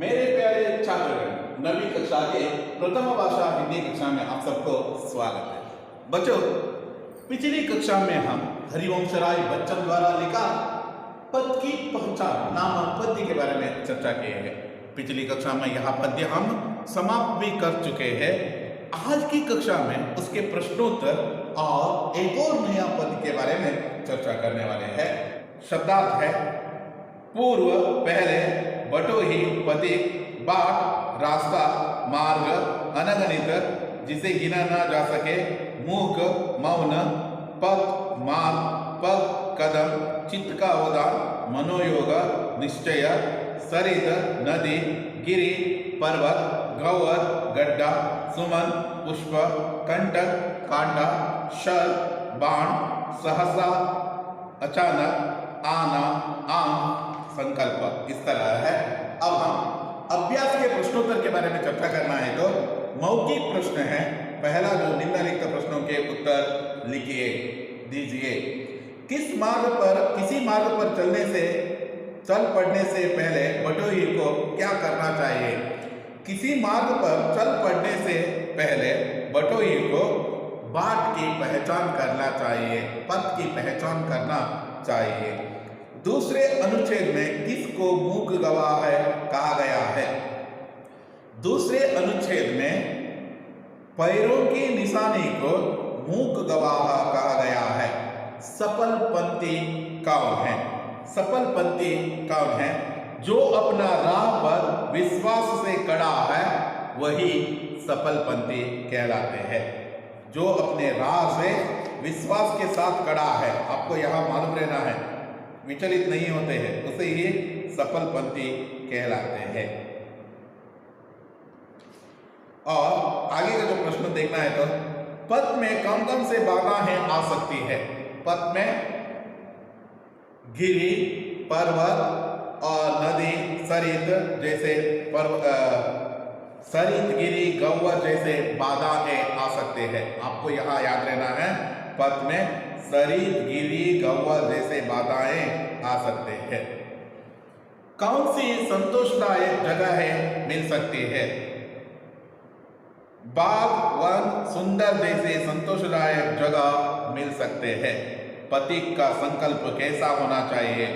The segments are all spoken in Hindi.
मेरे प्यारे छात्रगण, नवी कक्षा के प्रथम भाषा हिंदी कक्षा में आप सबको स्वागत है। बच्चों, पिछली कक्षा में हम हरिवंश राय बच्चन द्वारा लिखा पद की पहचान नामक पद्य के बारे में चर्चा किए हैं। पिछली कक्षा में यह पद्य हम समाप्त भी कर चुके हैं। आज की कक्षा में उसके प्रश्नोत्तर और एक और नया पद के बारे में चर्चा करने वाले हैं। शब्दार्थ है पूर्व, पहले, बटोही, पति, बाट, रास्ता, मार्ग, अनगणित, जिसे गिना ना जा सके, मूक, मौन, पद, मार्ग, पग, कदम, चित्त का अवदान, मनोयोग, निश्चय, सरित, नदी, गिरि, पर्वत, गौर, गड्ढा, सुमन, पुष्प, कंटक, कांटा, शर, बाण, सहसा, अचानक, आना, आम, संकल्प, इस तरह है। अब हम अभ्यास के प्रश्नोत्तर के बारे में चर्चा करना है तो मौखिक प्रश्न है। पहला जो निम्नलिखित प्रश्नों के उत्तर लिखिए दीजिए। किसी मार्ग पर चल पड़ने से पहले बटोही को क्या करना चाहिए? किसी मार्ग पर चल पड़ने से पहले बटोही को बाट की पहचान करना चाहिए, पथ की पहचान करना चाहिए। दूसरे अनुच्छेद में किसको मूक गवाह कहा गया है? दूसरे अनुच्छेद में पैरों की निशानी को मूक गवाह कहा गया है। सफल पंथी कौन है? सफल पंथी कौन है? जो अपना राह पर विश्वास से खड़ा है वही सफल पंथी कहलाते हैं। जो अपने राह से विश्वास के साथ खड़ा है, आपको यहाँ मालूम रहना है, विचलित नहीं होते हैं, उसे ही सफल पंथी कहलाते हैं। और आगे का जो प्रश्न देखना है तो पथ में कौन कौन से बाधाएं आ सकती है? पथ में गिरि, पर्वत और नदी, सरित जैसे सरित, गिरि, गौर जैसे बाधाएं आ सकते हैं। आपको यहाँ याद रहना है, पथ में सरित, गिरि, गौर जैसे बाधाएं आ सकते हैं। कौन सी संतोषदायक जगह मिल सकती है? बाग, वन, सुंदर जैसे संतोषदायक जगह मिल सकते हैं। प्रतीक का संकल्प कैसा होना चाहिए?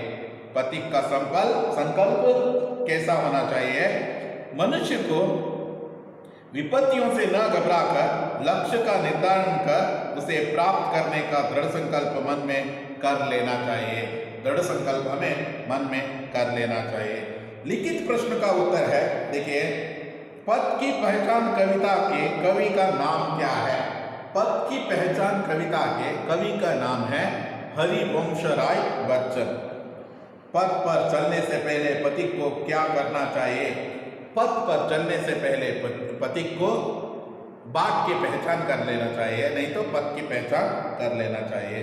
प्रतीक का संकल्प कैसा होना चाहिए? मनुष्य को विपत्तियों से न घबराकर लक्ष्य का निर्धारण कर उसे प्राप्त करने का दृढ़ संकल्प मन में कर लेना चाहिए। दृढ़ संकल्प हमें मन में कर लेना चाहिए। लिखित प्रश्न का उत्तर है, देखिए, पद की पहचान कविता के कवि का नाम क्या है? पद की पहचान कविता के कवि का नाम है हरिवंश राय बच्चन। पद पर चलने से पहले प्रतीक को क्या करना चाहिए? पथ पर चलने से पहले प्रतीक को बाट की पहचान कर लेना चाहिए, नहीं तो पथ की पहचान कर लेना चाहिए।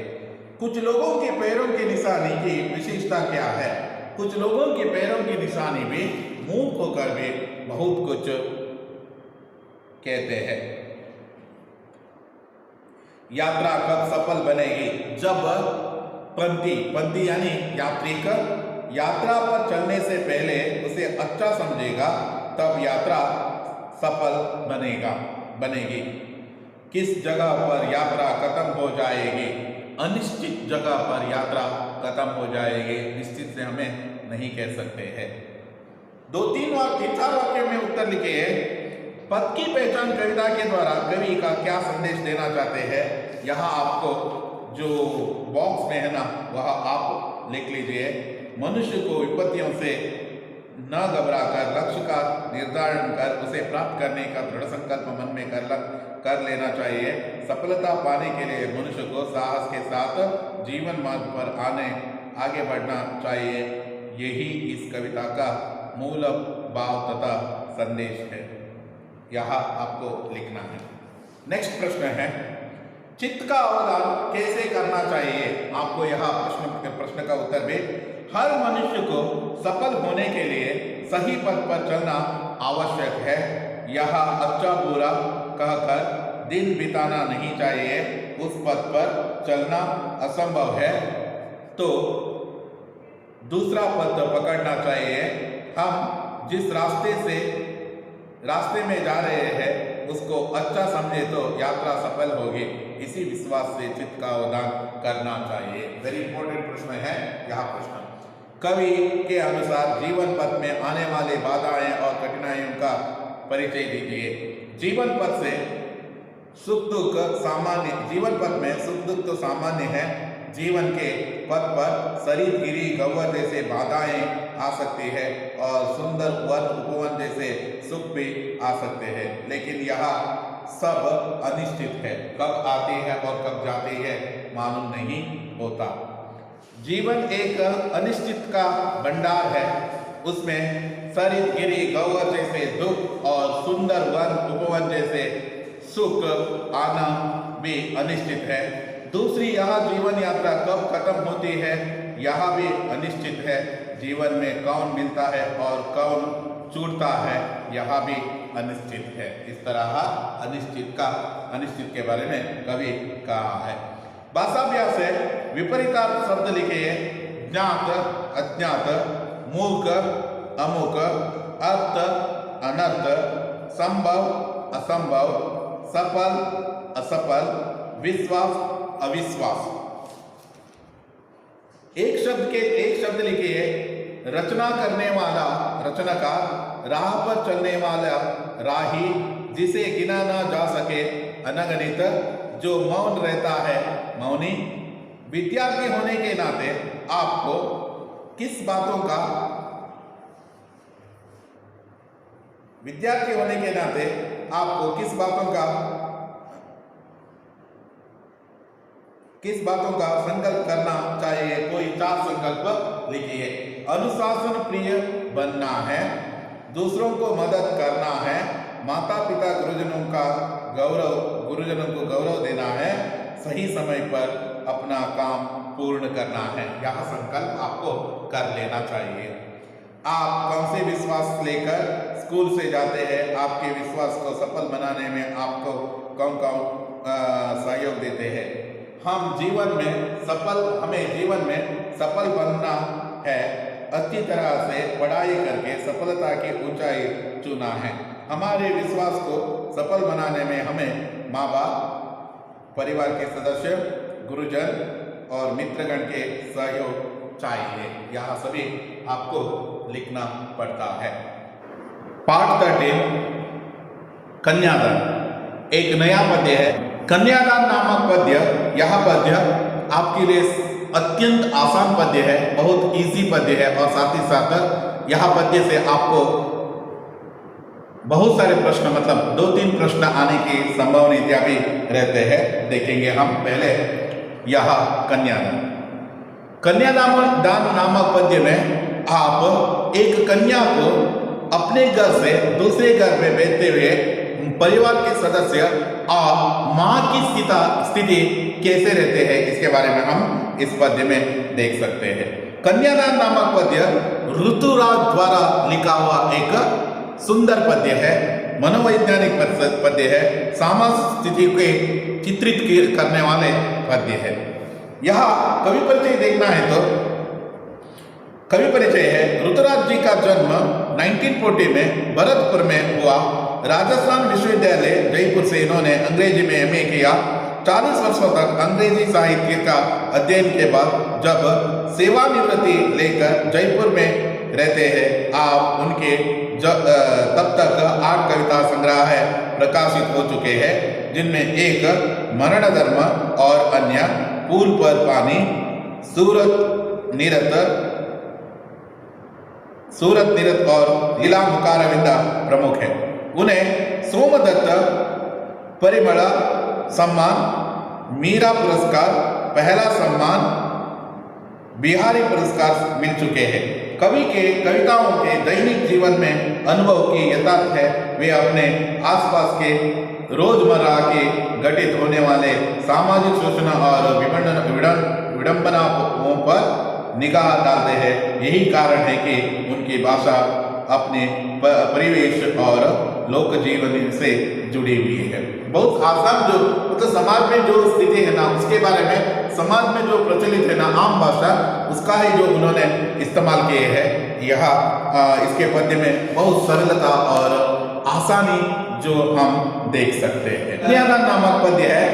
कुछ लोगों के पैरों की निशानी की विशेषता क्या है? कुछ लोगों के पैरों की निशानी भी मूक होकर भी बहुत कुछ कहते हैं। यात्रा कब सफल बनेगी? जब पंथी यानी यात्री का यात्रा पर चलने से पहले उसे अच्छा समझेगा, तब यात्रा सफल बनेगी। किस जगह पर यात्रा खत्म हो जाएगी? अनिश्चित जगह पर यात्रा खत्म हो जाएगी, निश्चित से हमें नहीं कह सकते हैं। 2-3 वाक्य में उत्तर लिखिए। पद की पहचान कविता के द्वारा कवि का क्या संदेश देना चाहते हैं? यहाँ आपको जो बॉक्स में है ना, वह आप लिख लीजिए। मनुष्य को विपत्तियों से न घबराकर लक्ष्य का निर्धारण कर उसे प्राप्त करने का दृढ़ संकल्प मन में कर लेना चाहिए। सफलता पाने के लिए मनुष्य को साहस के साथ जीवन मार्ग पर आगे बढ़ना चाहिए। यही इस कविता का मूल भाव तथा संदेश है। यहाँ आपको लिखना है। नेक्स्ट प्रश्न है, चित्त का अवदान कैसे करना चाहिए? आपको यहाँ प्रश्न का उत्तर भी, हर मनुष्य को सफल होने के लिए सही पथ पर चलना आवश्यक है। यह अच्छा बुरा कहकर दिन बिताना नहीं चाहिए। उस पथ पर चलना असंभव है तो दूसरा पद पकड़ना चाहिए। हम जिस रास्ते में जा रहे हैं उसको अच्छा समझे तो यात्रा सफल होगी। इसी विश्वास से चित्त का उदान करना चाहिए। वेरी इंपॉर्टेंट प्रश्न है यह प्रश्न। कवि के अनुसार जीवन पथ में आने वाले बाधाएं और कठिनाइयों का परिचय दीजिए। जीवन पथ में सुख दुख तो सामान्य है। जीवन के पथ पर शरीर गिरी गव्वर जैसे बाधाएं आ सकती है और सुंदर वन उपवन जैसे सुख भी आ सकते हैं, लेकिन यह सब अनिश्चित है। कब आती है और कब जाती है मालूम नहीं होता। जीवन एक अनिश्चित का भंडार है। उसमें शरीर गिरी गव्वर जैसे दुख और सुंदर वन उपवन जैसे सुख आना भी अनिश्चित है। दूसरी, यह जीवन यात्रा कब खत्म होती है यह भी अनिश्चित है। जीवन में कौन मिलता है और कौन छूटता है यह भी अनिश्चित है। इस तरह अनिश्चित के बारे में कवि कहा है। भाषाभ्यास है। विपरीतार्थ शब्द लिखिए। ज्ञात अज्ञात, मूक अमुक, अर्थ अनर्थ, संभव असंभव, सफल असफल, विश्वास अविश्वास। एक शब्द लिखिए। रचना करने वाला रचनाकार, राह पर चलने वाला राही, जिसे गिना ना जा सके अनगणित, जो मौन रहता है मौनी। विद्यार्थी होने के नाते आपको किस बातों का संकल्प करना चाहिए। कोई 4 संकल्प लिखिए। अनुशासन प्रिय बनना है, दूसरों को मदद करना है, माता पिता गुरुजनों को गौरव देना है, सही समय पर अपना काम पूर्ण करना है। यह संकल्प आपको कर लेना चाहिए। आप कौन से विश्वास लेकर स्कूल से जाते हैं? आपके विश्वास को सफल बनाने में आपको कौन सहयोग देते हैं? हमें जीवन में सफल बनना है। अच्छी तरह से पढ़ाई करके सफलता की ऊंचाई चुना है। हमारे विश्वास को सफल बनाने में हमें माँ बाप, परिवार के सदस्य, गुरुजन और मित्रगण के सहयोग चाहिए। यह सभी आपको लिखना पड़ता है। पाठ 13 कन्यादान एक नया पद्य है। कन्यादान नामक पद्य, यह पद्य आपके लिए अत्यंत आसान पद्य है, बहुत इजी पद्य है और साथ ही साथ यह पद्य से आपको बहुत सारे प्रश्न, मतलब 2-3 प्रश्न आने की संभावना भी रहते हैं। देखेंगे हम पहले यह कन्यादान नामक पद्य में आप एक कन्या को अपने घर से दूसरे घर में भेजते हुए परिवार के सदस्य और माँ की स्थिति कैसे रहते हैं इसके बारे में हम इस पद्य में देख सकते हैं। कन्यादान नामक पद्य ऋतुराज द्वारा लिखा हुआ एक सुंदर पद्य है, मनोवैज्ञानिक पद्य है, सामाजिक स्थिति को चित्रित करने वाले पद्य है। यह कवि परिचय देखना है तो कवि परिचय है। ऋतुराज जी का जन्म 1940 में भरतपुर में हुआ। राजस्थान विश्वविद्यालय जयपुर से इन्होंने अंग्रेजी में MA किया। 40 वर्षों तक अंग्रेजी साहित्य का अध्ययन के बाद जब सेवानिवृत्ति लेकर जयपुर में रहते हैं, आप उनके तब तक 8 कविता संग्रह प्रकाशित हो चुके हैं, जिनमें एक मरण धर्म और अन्य पुल पर पानी, सूरत निरत और लीला मुकारविंदा प्रमुख है। उन्हें सोमदत्त परिमल सम्मान, मीरा पुरस्कार, पहला सम्मान, बिहारी पुरस्कार मिल चुके हैं। कवि के कविताओं के दैनिक जीवन में अनुभव की यथार्थ है। वे अपने आसपास के रोजमर्रा के घटित होने वाले सामाजिक शोषण और विडंबनाओं पर निगाह डालते हैं। यही कारण है कि उनकी भाषा अपने परिवेश और लोक जीवन से जुड़ी हुई है। बहुत आसान मतलब समाज में जो स्थिति है ना, उसके बारे में समाज में जो प्रचलित है ना आम भाषा, उसका ही जो उन्होंने इस्तेमाल किए हैं। यहाँ इसके पद्य में बहुत सरलता और आसानी जो हम देख सकते हैं। कन्यादान नामक पद्य है,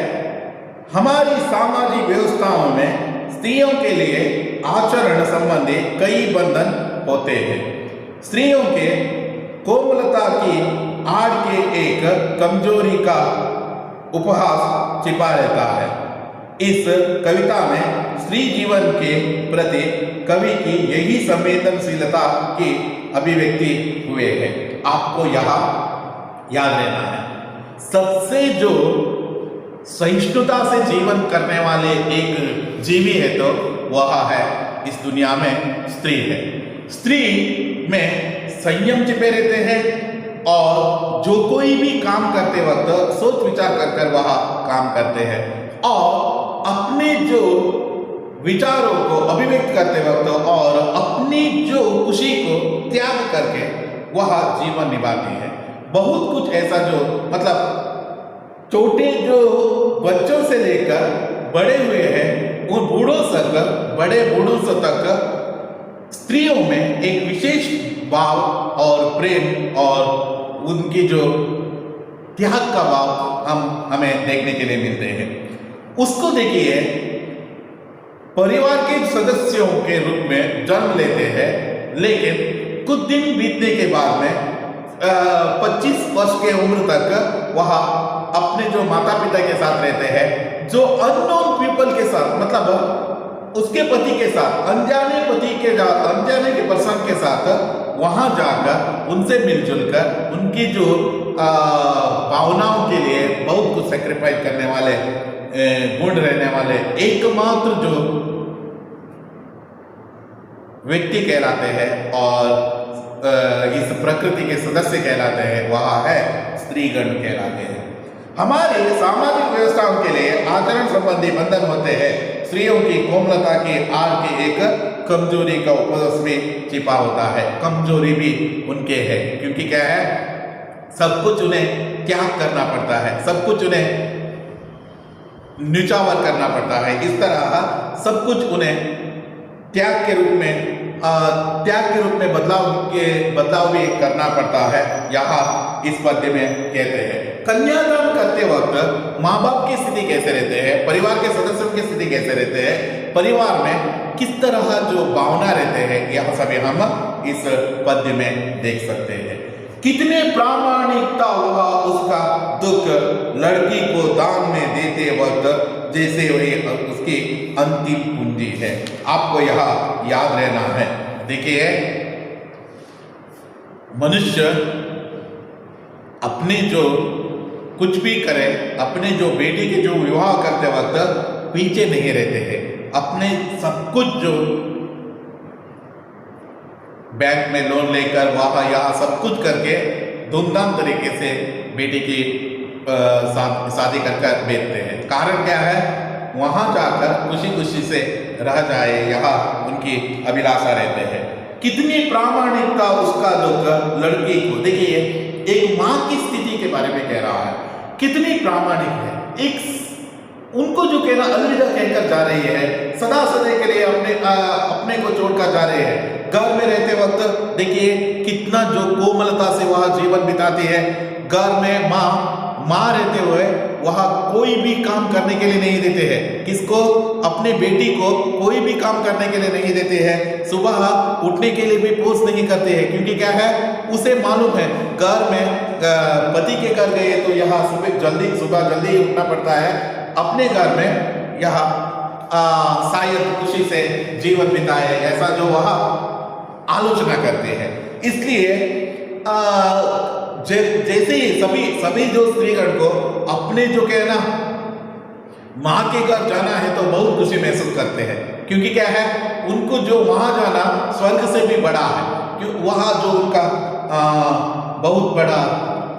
हमारी सामाजिक व्यवस्थाओं में स्त्रियों के लिए आचरण संबंधी कई बंधन होते हैं। स्त्रियों के कोमलता की आड़ के एक कमजोरी का उपहास छिपा रहता है। इस कविता में स्त्री जीवन के प्रति कवि की यही संवेदनशीलता की अभिव्यक्ति हुए है। आपको यहाँ याद रहना है, सबसे जो सहिष्णुता से जीवन करने वाले एक जीवी है तो वह है इस दुनिया में स्त्री है। स्त्री में संयम छिपे रहते हैं और जो कोई भी काम करते वक्त सोच विचार कर वह काम करते हैं और अपने जो विचारों को अभिव्यक्त करते वक्त और अपनी जो खुशी को त्याग करके वह जीवन निभाती है। बहुत कुछ ऐसा जो मतलब छोटे जो बच्चों से लेकर बड़े हुए हैं उन बूढ़ों तक, बड़े बूढ़ों से तक स्त्रियों में एक विशेष भाव और प्रेम और उनकी जो त्याग का भाव हमें देखने के लिए मिलते हैं। उसको देखिए, परिवार के सदस्यों के रूप में जन्म लेते हैं, लेकिन कुछ दिन बीतने के बाद में 25 वर्ष के उम्र तक वह अपने जो माता पिता के साथ रहते हैं, जो अननोन पीपल के साथ मतलब उसके पति के साथ अनजाने के पर्सन के साथ वहां जाकर उनसे मिलजुल कर उनकी जो भावनाओं के लिए बहुत कुछ सेक्रीफाइस करने वाले गुण रहने वाले एकमात्र जो व्यक्ति कहलाते हैं और इस प्रकृति के सदस्य कहलाते हैं, वह है स्त्रीगण कहलाते हैं। हमारे सामाजिक व्यवस्थाओं के लिए आचरण संबंधी बंधन होते हैं। स्त्रियों की कोमलता की आड़ की एक कमजोरी का उपदेश भी छिपा होता है। कमजोरी भी उनके है, क्योंकि क्या है, सब कुछ उन्हें त्याग करना पड़ता है, सब कुछ उन्हें न्यौछावर करना पड़ता है। इस तरह सब कुछ उन्हें त्याग के रूप में बदलाव भी करना पड़ता है। यहाँ इस पद्य में कहते हैं, कन्यादान करते वक्त माँ बाप की स्थिति कैसे रहते हैं, परिवार के सदस्यों की स्थिति कैसे रहते हैं, परिवार में किस तरह जो भावना रहते हैं, यह सभी हम इस पद्य में देख सकते हैं। कितने प्रामाणिकता हुआ उसका दुख लड़की को दान में देते वक्त जैसे वही उसकी अंतिम पूंजी है। आपको यह याद रहना है। देखिए, मनुष्य अपने जो कुछ भी करे, अपने जो बेटी के जो विवाह करते वक्त पीछे नहीं रहते हैं। अपने सब कुछ जो बैंक में लोन लेकर वहाँ यहाँ सब कुछ करके धूमधाम तरीके से बेटी की शादी कर बेचते हैं। कारण क्या है, वहाँ जाकर खुशी खुशी से रह जाए, यहाँ उनकी अभिलाषा रहते हैं। कितनी प्रामाणिकता उसका दुख लड़की को, देखिए एक माँ की स्थिति के बारे में कह रहा है, कितनी प्रामाणिक है। एक उनको जो कहना अलविदा कहकर जा रही है, सदा सदा के लिए अपने को छोड़कर जा रहे हैं। घर में रहते वक्त देखिए कितना जो कोमलता से वह जीवन बिताती है। घर में माँ रहते हुए वह कोई भी काम करने के लिए नहीं देते हैं। किसको? अपने बेटी को कोई भी काम करने के लिए नहीं देते हैं। सुबह उठने के लिए भी फोर्स नहीं करते हैं, क्योंकि क्या है, उसे मालूम है घर में पति के घर गए तो यहाँ सुबह जल्दी उठना पड़ता है। अपने घर में यहाँ शायद खुशी से जीवन बिताए, ऐसा जो वह आलोचना करते हैं। इसलिए जैसे ही सभी जो स्त्रीगण को अपने जो कहना माँ के घर जाना है तो बहुत खुशी महसूस करते हैं, क्योंकि क्या है, उनको जो वहाँ जाना स्वर्ग से भी बड़ा है। क्यों? वहाँ जो उनका बहुत बड़ा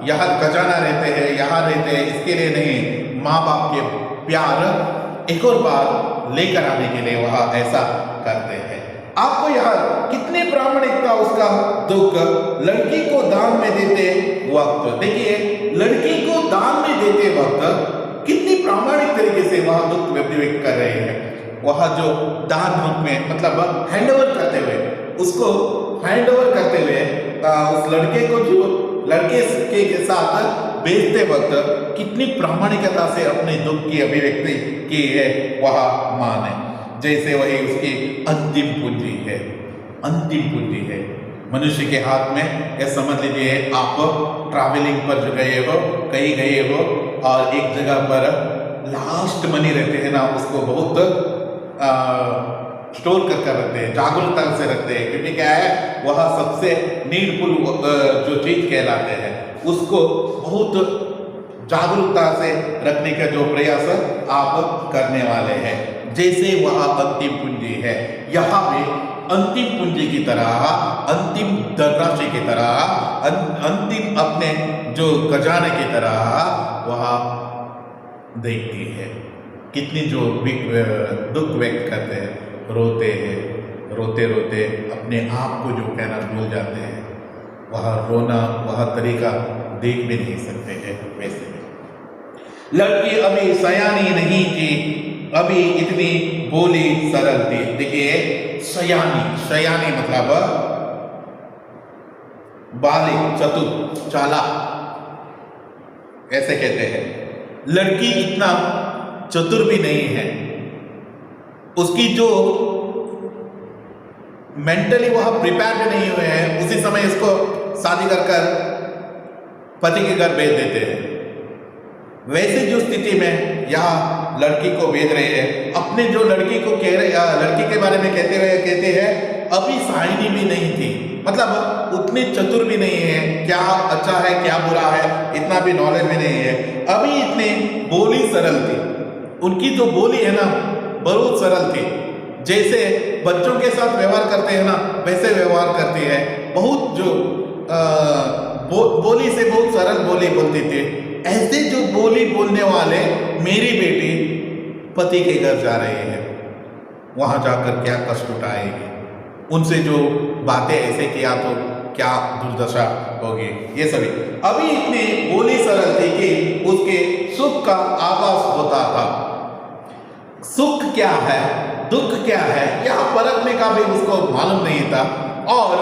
यहाँ खजाना रहते हैं, यहाँ रहते हैं, इसके लिए नहीं, माँ बाप के प्यार एक और बार लेकर आने के लिए वह ऐसा करते हैं। आपको यहाँ कितनी प्रामाणिकता उसका दुख लड़की को दान में देते वक्त, देखिए लड़की को दान में देते वक्त कितनी प्रामाणिक तरीके से वह दुख व्यक्त कर रहे हैं। वह जो दान रूप में मतलब हैंड ओवर करते हुए उसको हैंड ओवर करते हुए उस लड़के को जो लड़के के साथ बेचते वक्त कितनी प्रामाणिकता से अपने दुख की अभिव्यक्ति की है वह मां ने, जैसे वही उसकी अंतिम पूंजी है। अंतिम पूंजी है मनुष्य के हाथ में। यह समझ लीजिए आप ट्रैवलिंग पर जो गए हो, कहीं गए हो और एक जगह पर लास्ट मनी रहते हैं ना, उसको बहुत स्टोर कर रखते हैं, जागरूकता से रखते हैं, क्योंकि क्या है वह सबसे नीडफुल जो चीज कहलाते हैं उसको बहुत जागरूकता से रखने का जो प्रयास आप करने वाले हैं, जैसे वह अंतिम पूंजी है। यहाँ पे अंतिम पूंजी की तरह, अंतिम धनराशि की तरह, अंतिम अपने जो खजाने की तरह वह देखती है। कितनी जो दुख व्यक्त करते हैं, रोते हैं, रोते रोते अपने आप को जो कहना भूल जाते हैं, वह रोना वह तरीका देख भी नहीं सकते हैं। वैसे लड़की अभी सयानी नहीं थी, अभी इतनी बोली सरल थी। देखिए सयानी, सयानी मतलब बालिग, चतुर, चालाक ऐसे कहते हैं। लड़की इतना चतुर भी नहीं है, उसकी जो मेंटली वह प्रिपेयर्ड नहीं हुए हैं, उसी समय इसको शादी कर पति के घर भेज देते हैं। वैसे जो स्थिति में यहाँ लड़की को भेज रहे हैं, अपने जो लड़की को कह रहे, लड़की के बारे में कहते हैं अभी साइनी भी नहीं थी, मतलब उतनी चतुर भी नहीं है, क्या अच्छा है क्या बुरा है इतना भी नॉलेज भी नहीं है, अभी इतनी बोली सरल थी। उनकी जो बोली है ना बहुत सरल थी, जैसे बच्चों के साथ व्यवहार करते हैं ना वैसे व्यवहार करती है। बहुत जो बोली से बहुत सरल बोली बोलती थी। ऐसे जो बोली बोलने वाले मेरी बेटी पति के घर जा रही है, वहां जाकर क्या कष्ट उठाएगी, उनसे जो बातें ऐसे किया तो क्या दुर्दशा होगी, ये सभी। अभी इतनी बोली सरल थी कि उसके सुख का आभास होता था। सुख क्या है, दुख क्या है, यह परखने का भी उसको मालूम नहीं था, और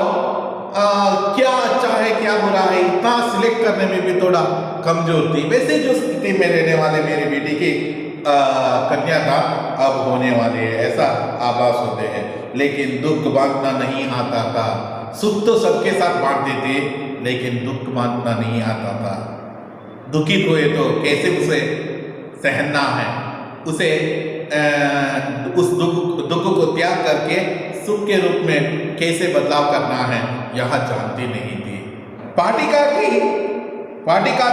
क्या अच्छा है क्या बुरा है इतना सिलेक्ट करने में भी थोड़ा कमजोर थी। वैसे जो स्थिति में रहने वाले मेरी बेटी की कन्यादान अब होने वाले है ऐसा आभास होते हैं, लेकिन दुख बांटना नहीं आता था। सुख तो सबके साथ बांटते थे, लेकिन दुख बांटना नहीं आता था। दुखी हुए तो कैसे उसे सहना है, उसे उस दुख को त्याग करके सुख के रूप में कैसे बदलाव करना है यह जानती नहीं थी। पाटिका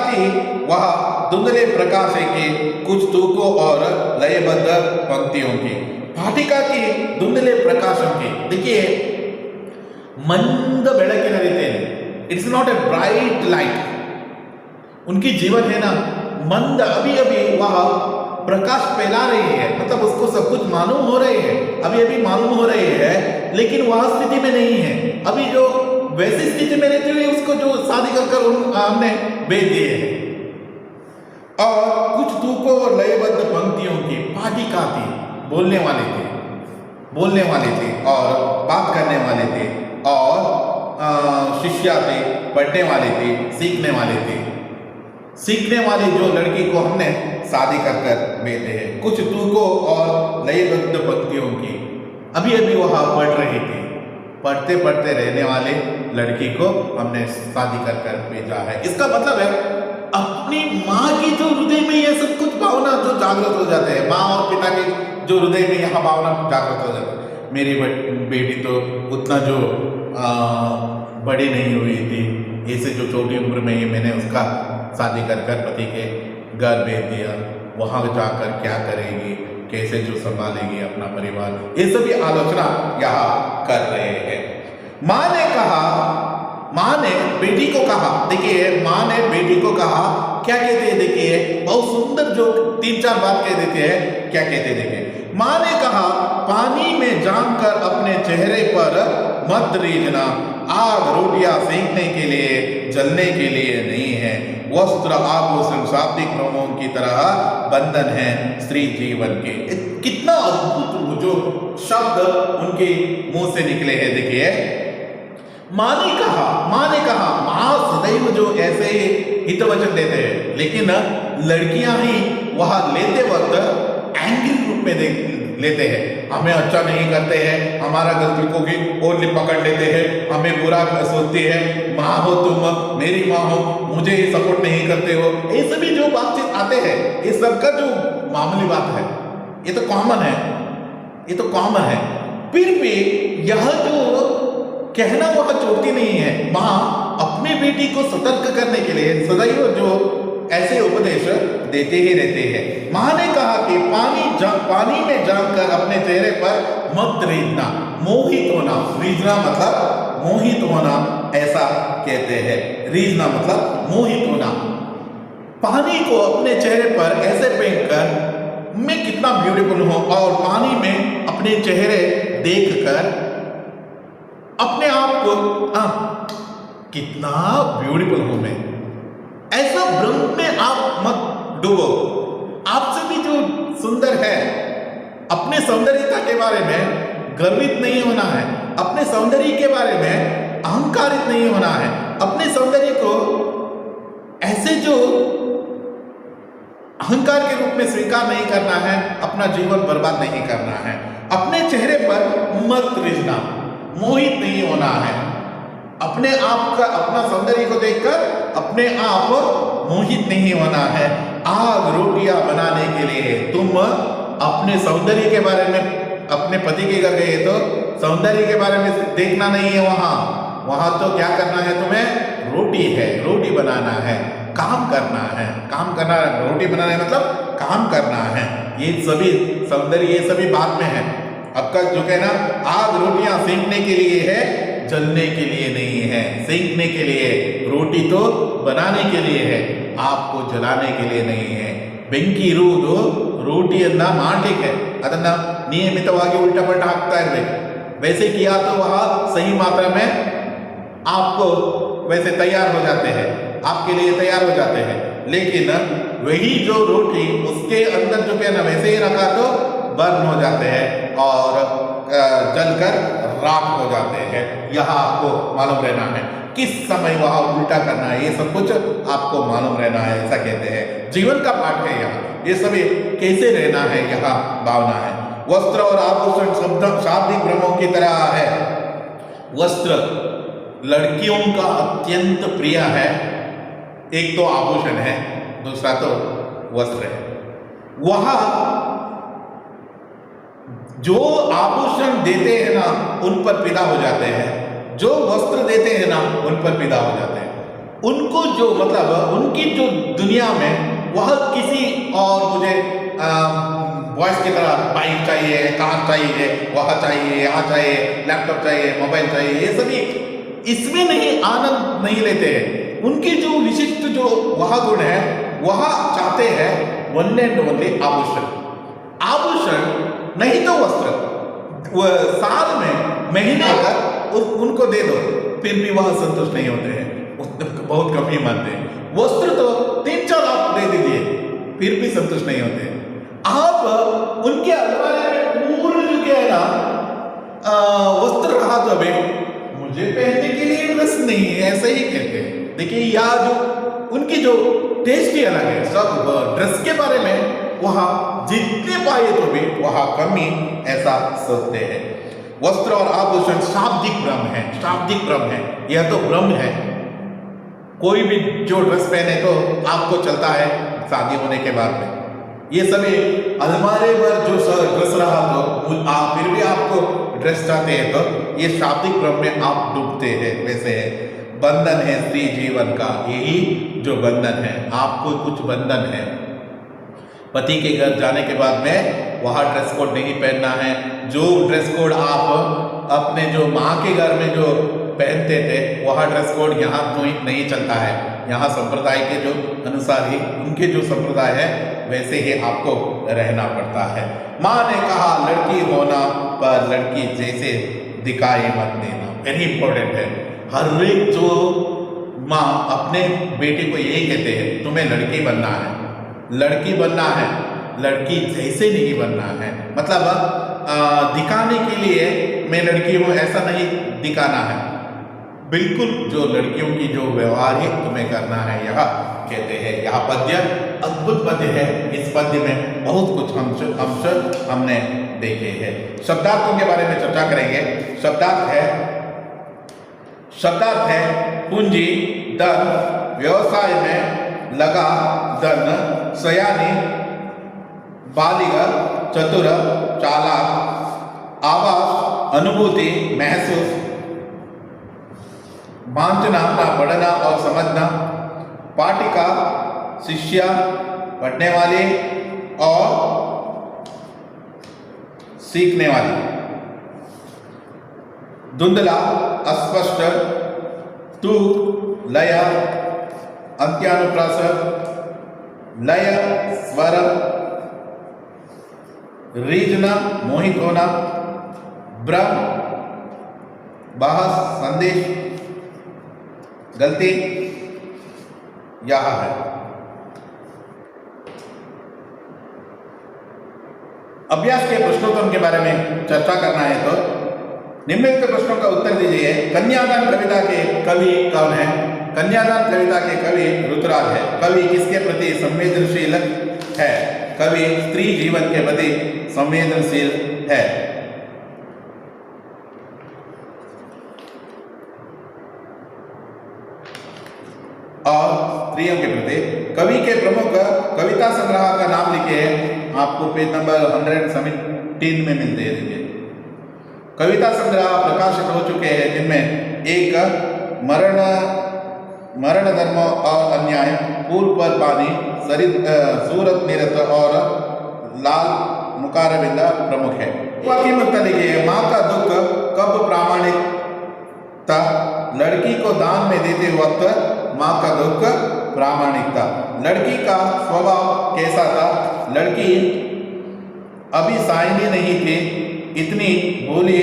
थी वह धुंधले प्रकाश के कुछ तूकों और लयबद्ध पंक्तियों की। पाटिका की धुंधले प्रकाशों की, देखिए मंद ಬೆಳಕಿನ ರೀತಿಯಲ್ಲಿ, it's not a bright light. उनकी जीवन है ना मंद, अभी अभी वह प्रकाश फैला रही है, मतलब उसको सब कुछ मालूम हो रही है, अभी अभी मालूम हो रही है, लेकिन वह स्थिति में नहीं है। अभी जो वैसी स्थिति में रहती हुई उसको जो शादी कर हमने भेज दिए हैं। और कुछ तूकों और लयबद्ध पंक्तियों की पाटिका थी, बोलने वाली थी और बात करने वाले थे, और शिष्या थे, पढ़ने वाली थी, सीखने वाली जो लड़की को हमने शादी कर भेजे हैं। कुछ तूकों और लयबद्ध पंक्तियों की, अभी अभी वह पढ़ रही थी, पढ़ते पढ़ते रहने वाले लड़की को हमने शादी कर भेजा है। इसका मतलब है अपनी माँ की जो हृदय में यह सब कुछ भावना जो जागृत हो जाते हैं, माँ और पिता की जो हृदय में यह भावना जागृत हो जाती है। मेरी बेटी तो उतना जो बड़ी नहीं हुई थी, ऐसे जो छोटी उम्र में ही मैंने उसका शादी कर पति के घर भेज दिया, वहाँ जाकर क्या करेगी, कैसे जो संभालेगी अपना परिवार, ये सभी आलोचना यहाँ कर रहे हैं। माँ ने बेटी को कहा, देखिए माँ ने बेटी को कहा, क्या कहते हैं, देखिए बहुत सुंदर जो 3-4 बात कह देते हैं, क्या कहते हैं देखिए। माँ ने कहा पानी में जानकर अपने चेहरे पर मत रीझना, आग रोटियां सेंकने के लिए जलने के लिए नहीं है, वस्त्र आभूषण शाब्दिक क्रमों की तरह बंधन है स्त्री जीवन के। कितना अद्भुत जो शब्द उनके मुंह से निकले हैं, देखिए माँ ने कहा, माँ सदैव जो ऐसे हित वचन देते हैं, लेकिन लड़कियां ही वह लेते वक्त एंग्री रूप में लेते हैं। हमें अच्छा नहीं करते हैं, हमारा गलती को भी ओरली पकड़ लेते हैं, हमें बुरा सोचती है, माँ हो तुम, मेरी माँ हो, मुझे सपोर्ट नहीं करते हो, ये सभी जो बातचीत आते हैं, ये सबका जो मामूली बात है, ये तो कॉमन है, ये तो कॉमन है। फिर भी यह जो कहना वह छोड़ती नहीं है। माँ अपनी बेटी को सतर्क करने के लिए सदैव जो ऐसे उपदेश देते ही रहते हैं। माँ ने कहा कि पानी में जानकर अपने चेहरे पर मत रीझना, मोहित होना। रीझना मतलब मोहित होना, ऐसा कहते हैं। रीझना मतलब मोहित होना। पानी को अपने चेहरे पर ऐसे फेंक कर मैं कितना ब्यूटीफुल हूं, और पानी में अपने चेहरे देखकर अपने आप को कितना ब्यूटीफुल हूं मैं, ऐसा भ्रम में आप मत डूबो। आपसे भी जो सुंदर है, अपने सौंदर्यता के बारे में गर्वित नहीं होना है, अपने सौंदर्य के बारे में अहंकारित नहीं होना है, अपने सौंदर्य को ऐसे जो अहंकार के रूप में स्वीकार नहीं करना है, अपना जीवन बर्बाद नहीं करना है। अपने चेहरे पर मत रीझना, मोहित नहीं होना है। अपने आप का, अपना सौंदर्य को देखकर अपने आप मोहित नहीं होना है। आग रोटियां बनाने के लिए तुम अपने सौंदर्य के बारे में, अपने पति के घर गए तो सौंदर्य के बारे में देखना नहीं है। वहां तो क्या करना है तुम्हें? रोटी है, रोटी बनाना है, काम करना है, काम करना है। रोटी बनाना है मतलब काम करना है। ये सभी सौंदर्य, ये सभी बाद में है। आपका जो कहना आग रोटियां सेंकने के लिए है, जलने के लिए नहीं है। सेंकने के लिए, रोटी तो बनाने के लिए है, आपको जलाने के लिए नहीं है। ಬೆಂಕಿ ಇರುವುದು ರೋಟಿಯನ್ನ ಮಾಡಲಿಕ್ಕೆ, ಅದನ್ನ ನಿಯಮಿತವಾಗಿ उल्टा पलटा ಹಾಕ್ತಾ इरಬೇಕು। वैसे किया तो वह सही मात्रा में आपको वैसे तैयार हो जाते हैं, आपके लिए तैयार हो जाते हैं। लेकिन वही जो रोटी उसके अंदर जो कहना वैसे ही रखा तो बर्न हो जाते हैं और जलकर राख हो जाते हैं। यह आपको मालूम रहना है किस समय वहां उल्टा करना है, ये सब कुछ आपको मालूम रहना है, ऐसा कहते हैं। जीवन का पाठ है यहाँ, ये सभी कैसे रहना है यहाँ भावना है। वस्त्र और आभूषण शाब्दिक भ्रमों की तरह है। वस्त्र लड़कियों का अत्यंत प्रिय है। एक तो आभूषण है, दूसरा तो वस्त्र है। वहां जो आभूषण देते हैं ना, उन पर फिदा हो जाते हैं। जो वस्त्र देते हैं ना, उन पर फिदा हो जाते हैं। उनको जो मतलब उनकी जो दुनिया में वह किसी और, मुझे बॉयज की तरह बाइक चाहिए, कार चाहिए, वह चाहिए, यहाँ चाहिए, लैपटॉप चाहिए, मोबाइल चाहिए, ये सभी इसमें नहीं आनंद नहीं लेते हैं। उनकी जो विशिष्ट जो वह गुण है, वह चाहते हैं वन एंड ओनली आभूषण। आभूषण नहीं तो वस्त्र। साल में महीने का उनको दे दो, फिर भी वह संतुष्ट नहीं होते हैं, बहुत कम ही मानते हैं। वस्त्र तो 3-4 आप दे दीजिए, फिर भी संतुष्ट नहीं होते। आप उनके अलमारी में पूर्ण जो है ना वस्त्र रहा तो अभी मुझे पहनने के लिए ड्रेस नहीं है, ऐसे ही कहते हैं। देखिए या जो उनकी जो टेस्ट ही अलग है। सब ड्रेस के बारे में वहां जितने पाए तो भी वहां कमी, ऐसा सोचते हैं। वस्त्र और आभूषण शाब्दिक भ्रम है, शाब्दिक भ्रम है। यह तो भ्रम है। कोई भी जो ड्रेस पहने तो आपको चलता है शादी होने के बाद में। ये सभी अलमारी पर जो ड्रेस रहा तो आप फिर भी आपको ड्रेस चाहते हैं, तो ये शाब्दिक भ्रम में आप डूबते हैं। वैसे है बंधन है स्त्री जीवन का, यही जो बंधन है, आपको कुछ बंधन है। पति के घर जाने के बाद में वहाँ ड्रेस कोड नहीं पहनना है। जो ड्रेस कोड आप अपने जो माँ के घर में जो पहनते थे, वह ड्रेस कोड यहाँ तो नहीं चलता है। यहाँ संप्रदाय के जो अनुसार ही, उनके जो संप्रदाय है वैसे ही आपको रहना पड़ता है। माँ ने कहा लड़की होना पर लड़की जैसे दिखाई मत देना। वेरी इंपॉर्टेंट है। हर एक जो माँ अपने बेटे को यही कहते हैं, तुम्हें लड़की बनना है, लड़की बनना है, लड़की जैसे नहीं बनना है। मतलब दिखाने के लिए मैं लड़की हूँ ऐसा नहीं दिखाना है। बिल्कुल जो लड़कियों की जो व्यवहार है तुम्हें करना है यह कहते हैं। यह पद्य अद्भुत पद्य है। इस पद्य में बहुत कुछ अंश हमने देखे हैं। शब्दार्थों के बारे में चर्चा करेंगे। शब्दार्थ है पूंजी, धन, व्यवसाय में लगा धन, सयानी, बालिग, चतुर, चालाक, आवास, अनुभूति, महसूस, बांचना, पढ़ना और समझना, पाठिका, शिष्या, पढ़ने वाले और सीखने वाली, धुंधला, अस्पष्ट, तूक, लय, अंत्यानुप्रास, लय, स्वर, रीझना, मोहित होना, भ्रम, बहस, संदेश, गलती, यह है। अभ्यास के प्रश्नोत्तर के बारे में चर्चा करना है तो निम्नलिखित प्रश्नों का उत्तर दीजिए। कन्यादान कविता के कवि कौन है? कन्यादान कविता के कवि ऋतुराज है। कवि किसके प्रति संवेदनशील है? कवि स्त्री जीवन के प्रति संवेदनशील है। और स्त्रियों के प्रति कवि के प्रमुख कविता संग्रह का नाम लिखिए। आपको पेज नंबर 117 में मिलते हैं। कविता संग्रह प्रकाशित हो चुके हैं, जिनमें एक मरण धर्म और अन्याय, पूर्व पर पानी, सूरत निरत और लाल मुकारविंदा प्रमुख है। वाक्य में उत्तर लिखिए। माँ का दुख कब प्रामाणिकता? लड़की को दान में देते वक्त माँ का दुख प्रामाणिकता। लड़की का स्वभाव कैसा था? लड़की अभी साइनी नहीं थी, इतनी भोली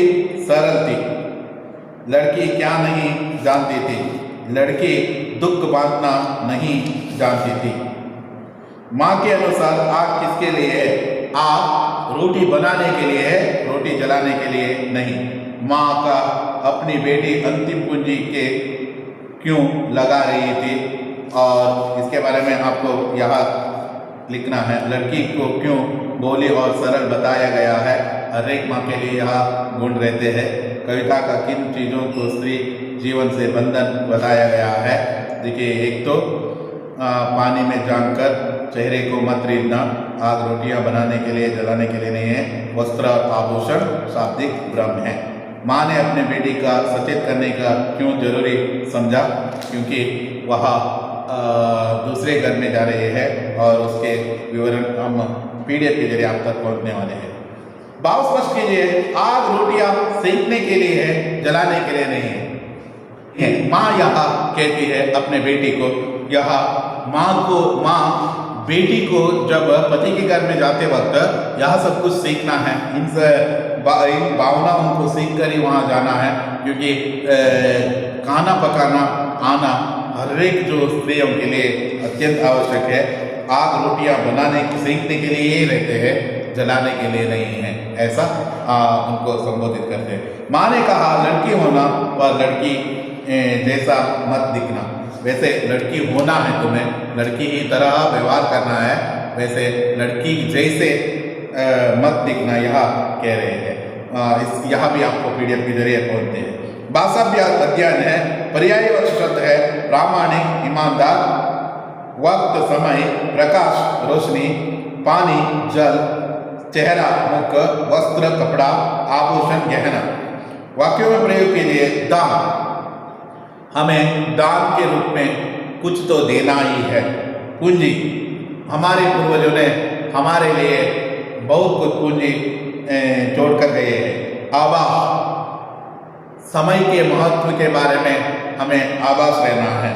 सरल थी। लड़की क्या नहीं जानती थी? लड़की दुख बांटना नहीं जानती थी। माँ के अनुसार आग किसके लिए है? आग रोटी बनाने के लिए है, रोटी जलाने के लिए नहीं। माँ का अपनी बेटी अंतिम पूंजी के क्यों लगा रही थी? और इसके बारे में आपको यहाँ लिखना है। लड़की को क्यों भोली और सरल बताया गया है? हर एक माँ के लिए यह गुण रहते हैं। कविता का किन चीज़ों को स्त्री जीवन से बंधन बताया गया है? देखिए, एक तो पानी में जानकर चेहरे को मत रीझना, आग रोटियां बनाने के लिए जलाने के लिए नहीं है। वस्त्र आभूषण शाब्दिक भ्रम है। माँ ने अपने बेटी का सचेत करने का क्यों जरूरी समझा? क्योंकि वह दूसरे घर में जा रहे हैं और उसके विवरण हम PDF के जरिए आप तक पहुंचने वाले हैं। भाव स्पष्ट कीजिए। आग रोटियां सेकने के लिए है, जलाने के लिए नहीं है। माँ यहाँ कहती है अपने बेटी को, माँ बेटी को जब पति के घर में जाते वक्त यह सब कुछ सीखना है। इन भावनाओं को सीख कर ही वहाँ जाना है, क्योंकि खाना पकाना आना हर एक जो स्त्रियों के लिए अत्यंत आवश्यक है। आग रोटियां बनाने सीखने के लिए ही रहते हैं, जलाने के लिए नहीं है, ऐसा उनको संबोधित करते हैं। माँ ने कहा लड़की होना व लड़की जैसा मत दिखना। वैसे लड़की होना है तुम्हें, लड़की की तरह व्यवहार करना है, वैसे लड़की जैसे मत दिखना यह कह रहे हैं। यहाँ भी आपको PDF के जरिए पहुँचते हैं। भाषाभ्यास अध्ययन है। पर्यायवाची शब्द है प्रामाणिक, ईमानदार, वक्त, समय, प्रकाश, रोशनी, पानी, जल, चेहरा, मुख, वस्त्र, कपड़ा, आभूषण, गहना। वाक्यों में प्रयोग के लिए दान, हमें दान के रूप में कुछ तो देना ही है। पूंजी, हमारे पूर्वजों ने हमारे लिए बहुत कुछ पूंजी छोड़ कर गए हैं। आभास, समय के महत्व के बारे में हमें आभास रहना है।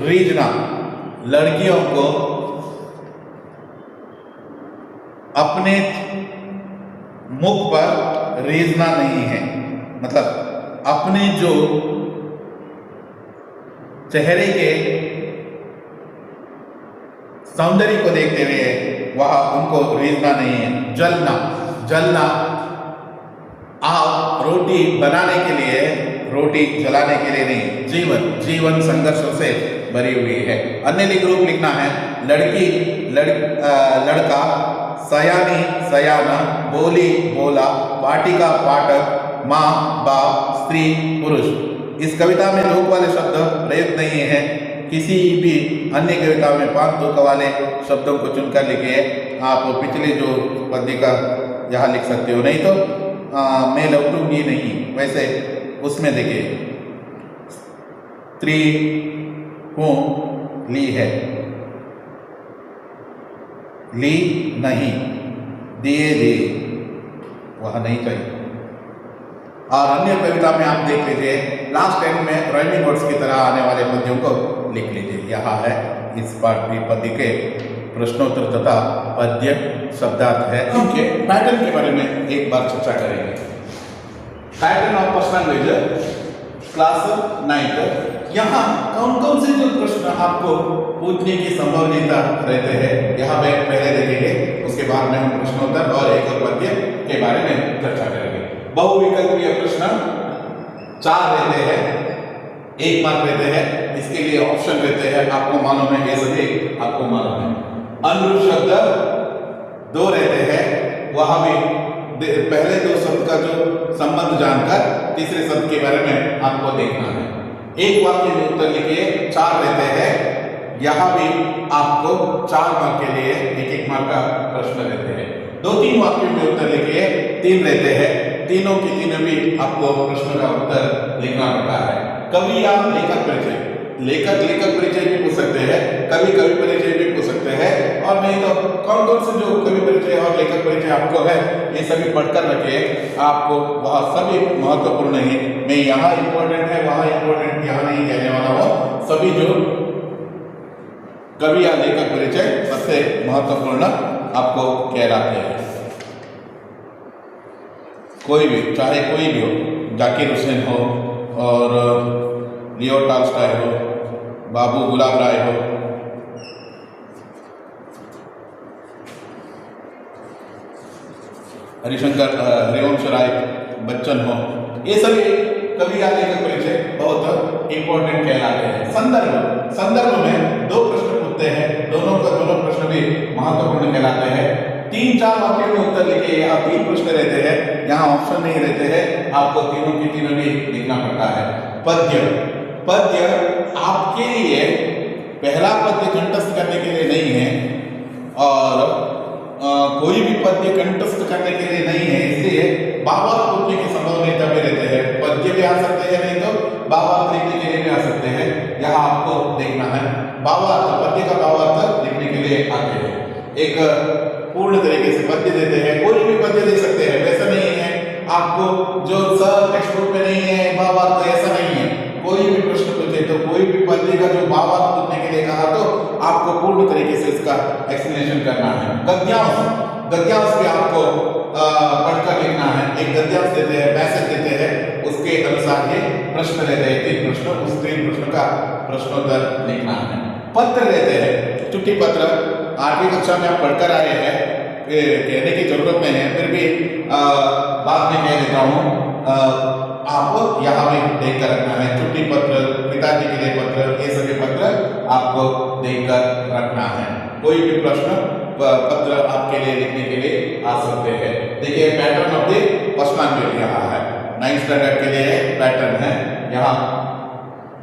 रीझना, लड़कियों को अपने मुख पर रीझना नहीं है, मतलब अपने जो चेहरे के सौंदर्य को देखते हुए वह उनको रीझना नहीं है। जलना, आग रोटी बनाने के लिए रोटी जलाने के लिए नहीं, जीवन संघर्षों से भरी हुई है। अन्य लिंग रूप लिखना है, लड़की लड़का, सयानी सयाना, बोली बोला, पाटिका पाठक, माँ बाप, स्त्री पुरुष। इस कविता में लोक वाले शब्द प्रयुक्त नहीं है। किसी भी अन्य कविता में 5 तुक वाले शब्दों को चुनकर लिखिए। आप पिछले जो पद्य का यहाँ लिख सकते हो, नहीं तो मैं लौटूंगी नहीं, वैसे उसमें देखिए स्त्री हूँ ली है, ली नहीं, दिए दिए, वह नहीं चाहिए। और अन्य कविता में आप देख लीजिए, लास्ट टाइम में राइमिंग वर्ड्स की तरह आने वाले पद्यों को लिख लीजिए। यहाँ है इस पद्य के प्रश्नोत्तर तथा पद्य शब्दार्थ है। इनके पैटर्न के बारे में एक बार चर्चा करेंगे। Pattern of first language class 9। यहाँ कौन कौन से जो प्रश्न आपको पूछने की संभावना रहते हैं, यहाँ पे पहले देखेंगे, उसके बाद में हम प्रश्नोत्तर और एक और पद्य के बारे में चर्चा करेंगे। बहुविकल्पीय प्रश्न 4 रहते हैं, 1 मार्क रहते हैं। इसके लिए ऑप्शन रहते हैं, आपको मालूम है, ये सभी आपको मालूम है। अनुरूप शब्द 2 रहते हैं, वहां भी पहले 2 शब्द का जो संबंध जानकर तीसरे शब्द के बारे में आपको देखना है। एक वाक्य में उत्तर लिखिए, 4 रहते हैं। यहाँ भी आपको 4 मार्क के लिए 1-1 मार्क का प्रश्न रहते हैं। 2-3 वाक्यों में उत्तर लिखिए, 3 रहते हैं। तीनों की तीनों भी आपको प्रश्न का उत्तर लिखना पड़ता है। कवि या लेखक परिचय, लेखक परिचय भी पूछ सकते हैं, कवि परिचय भी पूछ सकते हैं, और नहीं तो कौन कौन से जो कवि परिचय और लेखक परिचय आपको है, ये सभी पढ़कर रखिए। आपको वह सभी महत्वपूर्ण है, मैं यहाँ इंपॉर्टेंट है वहाँ इंपॉर्टेंट यहाँ नहीं कहने वाला हूँ। सभी जो कवि या लेखक परिचय सबसे महत्वपूर्ण आपको कहलाते हैं। कोई भी, चाहे कोई भी हो, जाकिर हुसैन हो और लियो टॉल्स्टॉय हो, बाबू गुलाब राय हो, हरिवंश राय बच्चन हो, ये सभी कवि या लेखक परिचय बहुत इंपॉर्टेंट कहलाते हैं। संदर्भ में 2 प्रश्न पूछते हैं, दोनों प्रश्न भी महत्वपूर्ण कहलाते हैं। 3-4 वाक्यों में उत्तर लिखिए। यहाँ 3 प्रश्न रहते हैं, यहाँ ऑप्शन नहीं रहते हैं, आपको तीनों की तीनों भी लिखना पड़ता है। पद्य आपके लिए पहला पद्य कंठस्थ करने के लिए नहीं है, और कोई भी पद्य कंठस्थ करने के लिए नहीं है, इसलिए भावार्थ पूछने की संभावना भी रहते हैं। पद्य भी आ सकते हैं, नहीं तो भावार्थ लिखने के लिए भी आ सकते हैं। यहाँ आपको देखना है, भावार्थ, पद्य का भावार्थ लिखने के लिए आते हैं। एक पूर्ण तरीके से पद्य देते हैं, कोई भी पद्य दे सकते हैं, वैसा नहीं है आपको जो सर टेक्स्ट बुक में नहीं है भावार्थ, ऐसा नहीं है। कोई भी प्रश्न पूछे तो कोई भी पद्य का जो भावार्थ पूछने के लिए कहा तो आपको पूर्ण तरीके से इसका एक्सप्लेनेशन करना है। गद्यांश भी आपको पढ़कर लिखना है। एक गद्यांश देते हैं, पैसेज देते हैं, उसके अनुसार ये प्रश्न रहते हैं, 3 प्रश्न, उस 3 प्रश्न का प्रश्नोत्तर लिखना है। पत्र रहते हैं, चिट्ठी पत्र 8वीं कक्षा में आप पढ़कर आए हैं, कहने की जरूरत नहीं है, फिर भी बाद में कह देता हूँ। आप यहाँ भी देख कर रखना है, चिट्ठी पत्र, पिताजी के लिए पत्र, ये सभी पत्र आपको देख कर रखना है। कोई भी प्रश्न पत्र आपके लिए लिखने के लिए आ सकते हैं। देखिए pattern of the first language यहाँ है, 9th स्टैंडर्ड के लिए पैटर्न है। यहाँ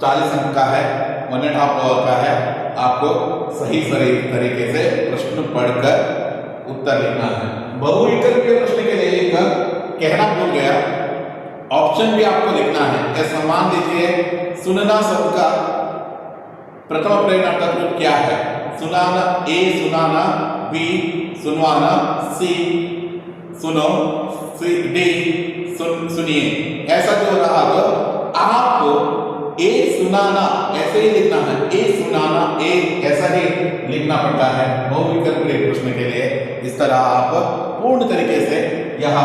40 अंक का है, 1.5 आवर का है। आपको सही तरीके से प्रश्न पढ़कर उत्तर लिखना है। बहुविकल्पीय प्रश्न के लिए एक कहना भूल गया, ऑप्शन भी आपको लिखना है। ऐसा मान लीजिए, सुनना शब्द का प्रथम परिणामक रूप क्या है? सुनाना, ए सुनाना, बी सुनवाना, सी सुनो, डी सुनिए। ऐसा जो रहा तो आपको ए सुनाना ऐसे ही लिखना है, ए सुनाना, ए ऐसा ही लिखना पड़ता है बहुविकल्पीय प्रश्न के लिए। इस तरह आप पूर्ण तरीके से यह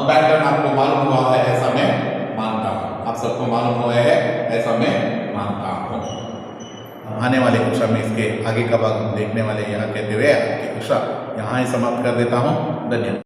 पैटर्न आपको मालूम हुआ है, ऐसा मैं मानता हूँ। आप सबको मालूम हुआ है, ऐसा मैं मानता हूँ। आने वाले कक्षा में इसके आगे का भाग देखने वाले यहाँ कहते हुए आपकी कक्षा यहाँ ही समाप्त कर देता हूँ। धन्यवाद।